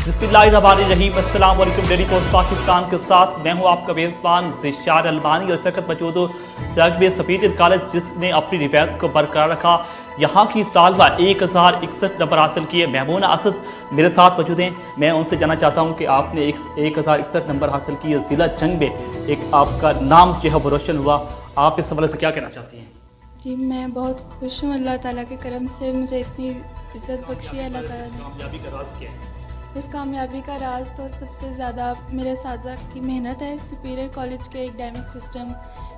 बिस्मिल्लाहिर्रहमानिर्रहीम। अस्सलाम वालेकुम। डेली पोस्ट पाकिस्तान के साथ मैं हूं आपका मेज़बान ज़िशान अलमानी और इस वक्त मौजूद हूं जग में सुपीरियर कॉलेज, जिसने अपनी रिवायत को बरकरार रखा। यहाँ की तालबा 1061 नंबर हासिल किए। महमूना असद मेरे साथ मौजूद हैं। मैं उनसे जानना चाहता हूँ कि आपने 1061 नंबर हासिल किए, ज़िला जंग में एक आपका नाम जो है वो रोशन हुआ। आप इस हवाले से क्या कहना चाहती हैं? जी, मैं बहुत खुश हूँ अल्लाह ताला के करम से मुझे इतनी इज़्ज़त बख्शी है अल्लाह ताला ने। कामयाबी का राज क्या है? इस कामयाबी का राज तो सबसे ज़्यादा मेरे साथी की मेहनत है। सुपीरियर कॉलेज के एकेडमिक सिस्टम,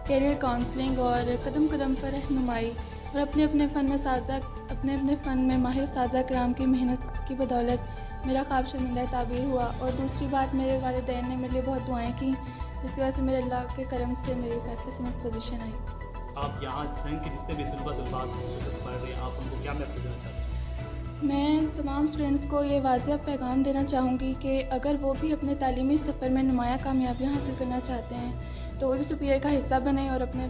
कैरियर काउंसलिंग और कदम कदम पर रहनुमाई और अपने अपने फ़न में माहिर साजा कराम की मेहनत की बदौलत मेरा ख्वाब शर्मिंदा ताबीर हुआ। और दूसरी बात, मेरे वालिदैन ने मेरे लिए बहुत दुआएं की, जिसकी वजह से मेरे अल्लाह के करम से मेरी फैसले से पोजीशन आई। आप यहाँ जंग के जितने भी तलबात पढ़ रहे हैं, आप उनको क्या मैसेज देना चाहते हैं? मैं तमाम स्टूडेंट्स को ये वाज़िया पैगाम देना चाहूँगी कि अगर वो भी अपने तालीमी सफ़र में नुमाया कामयाबियाँ हासिल करना चाहते हैं तो वो भी सुपीरियर का हिस्सा बने और अपने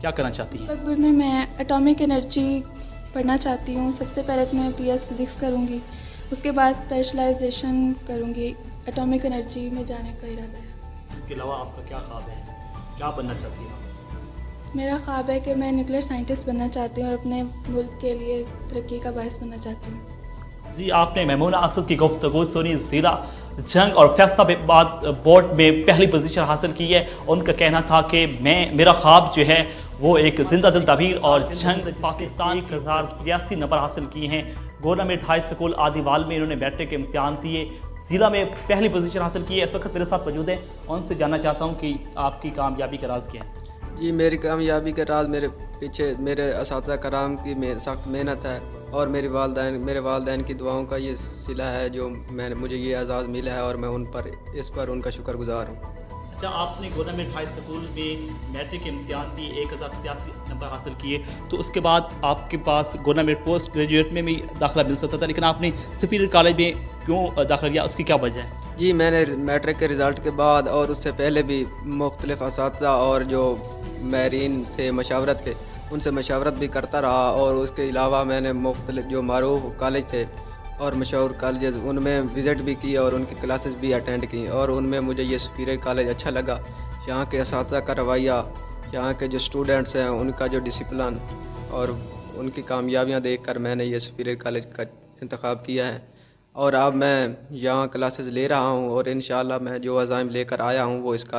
क्या करना चाहती हैं? मुस्तकबिल में मैं एटॉमिक एनर्जी पढ़ना चाहती हूँ। सबसे पहले तो मैं PS फिज़िक्स करूँगी, उसके बाद स्पेशलाइजेशन करूँगी। एटॉमिक एनर्जी में जाने का इरादा है। इसके अलावा आपका क्या ख्वाब है? क्या बनना चाहती हैं? मेरा ख्वाब है कि मैं न्यूक्लियर साइंटिस्ट बनना चाहती हूँ और अपने मुल्क के लिए तरक्की का बायस बनना चाहती हूँ। जी, आपने महमूना असद की गुफ्तगू सुनी। ज़िला जंग और फैसलाबाद बोर्ड में पहली पोजीशन हासिल की है। उनका कहना था कि मेरा ख्वाब जो है वो एक जिंदा दिल ताबीर और जंग पाकिस्तान 1083 नंबर हासिल किए हैं। गवर्नमेंट हाई स्कूल आदिवाल में इन्होंने मैट्रिक के इम्तिहान दिए, ज़िला में पहली पोजीशन हासिल की है। इस वक्त मेरे साथ मौजूद हैं, उनसे जानना चाहता हूँ कि आपकी कामयाबी का राज क्या है? जी, मेरी कामयाबी का राज मेरे पीछे मेरे असातिज़ा कराम की सख्त मेहनत है और मेरे वालदैन की दुआओं का ये सिला है जो मुझे ये एजाज़ मिला है और मैं इस पर उनका शुक्रगुजार हूँ। अच्छा, आपने गवर्नमेंट हाई स्कूल में मैट्रिक के इम्तिहान दिए, 1083 नंबर हासिल किए, तो उसके बाद आपके पास गवर्नमेंट पोस्ट ग्रेजुएट में भी दाखिला मिल सकता था, लेकिन आपने सुपीरियर कॉलेज में क्यों दाखिला लिया? उसकी क्या वजह है? जी, मैंने मैट्रिक के रिज़ल्ट के बाद और उससे पहले भी मुख्तलिफ़ असातिज़ा और जो माहिरीन थे मशावरत के, उनसे मशावरत भी करता रहा। और उसके अलावा मैंने मुख्तलिफ़ जो मारूफ कॉलेज थे और मशहूर कॉलेज, उनमें विज़िट भी की और उनकी क्लासेस भी अटेंड की और उनमें मुझे ये सुपीरियर कॉलेज अच्छा लगा। यहाँ के असातिज़ा का रवैया, यहाँ के जो स्टूडेंट्स हैं उनका जो डिसिप्लिन और उनकी कामयाबियाँ देखकर मैंने ये सुपीरियर कॉलेज का इंतखाब किया है। और अब मैं यहाँ क्लासेस ले रहा हूँ और इंशाअल्लाह मैं जो अज़ाइम लेकर आया हूँ वो इसका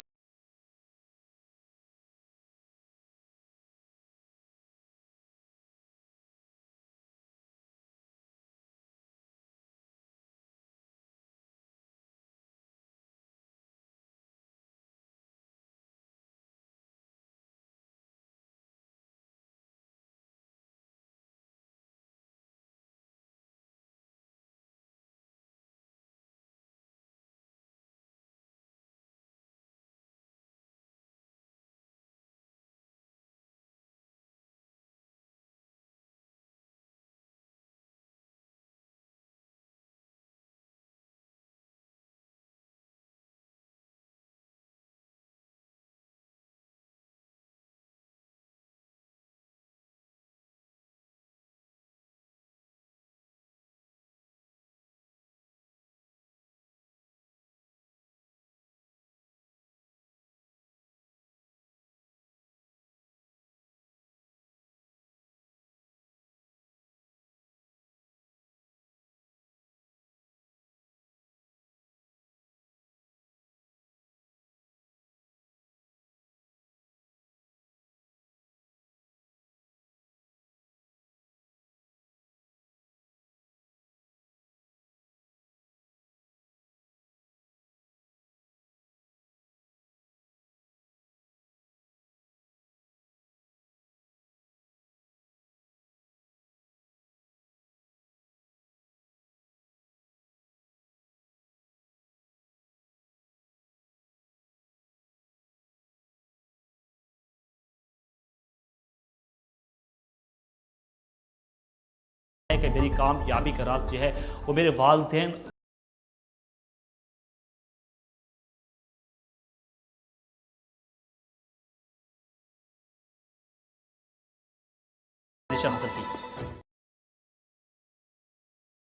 कि मेरी कामयाबी का राज जो है वो मेरे वालिदैन हासिल की।